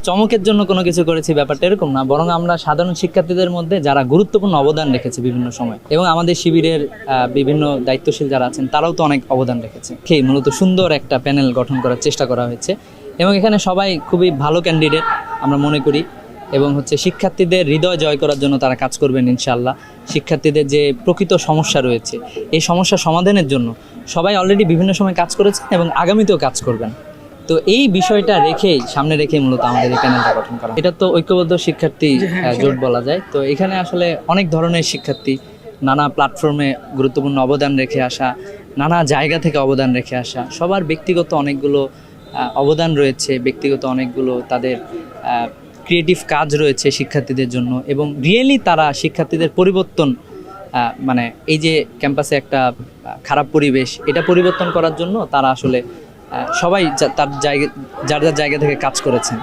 চমকের জন্য কোনো কিছু করেছি ব্যাপারটা এরকম না, বরং আমরা সাধারণ শিক্ষার্থীদের মধ্যে যারা গুরুত্বপূর্ণ অবদান রেখেছে বিভিন্ন সময়, এবং আমাদের শিবিরের বিভিন্ন দায়িত্বশীল যারা আছেন তারাও তো অনেক অবদান রেখেছে, মূলত সুন্দর একটা প্যানেল গঠন করার চেষ্টা করা হয়েছে। এবং এখানে সবাই খুবই ভালো ক্যান্ডিডেট আমরা মনে করি, এবং শিক্ষার্থীদের হৃদয় জয় করার জন্য তারা কাজ করবেন ইনশাআল্লাহ। শিক্ষার্থীদের যে প্রকৃত সমস্যা রয়েছে এই সমস্যা সমাধানের জন্য সবাই অলরেডি বিভিন্ন সময় কাজ করেছেন এবং আগামীতেও কাজ করবেন। তো এই বিষয়টা সামনে রেখেই মূলত আমাদের এই প্যানেলটা গঠন করা। এটা তো ঐক্যবদ্ধ শিক্ষার্থী জোট বলা যায়। তো এখানে আসলে অনেক ধরনের শিক্ষার্থী নানা প্ল্যাটফর্মে গুরুত্বপূর্ণ অবদান রেখে আসা, নানা জায়গা থেকে অবদান রেখে আসা, সবার ব্যক্তিগত অনেকগুলো অবদান রয়েছে, ব্যক্তিগত অনেকগুলো তাদের ক্রিয়েটিভ কাজ রয়েছে শিক্ষার্থীদের জন্য, এবং রিয়েলি তারা শিক্ষার্থীদের পরিবর্তন, মানে এই যে ক্যাম্পাসে একটা খারাপ পরিবেশ, এটা পরিবর্তন করার জন্য তারা আসলে সবাই তার জায়গা যার যার জায়গা থেকে কাজ করেছেন।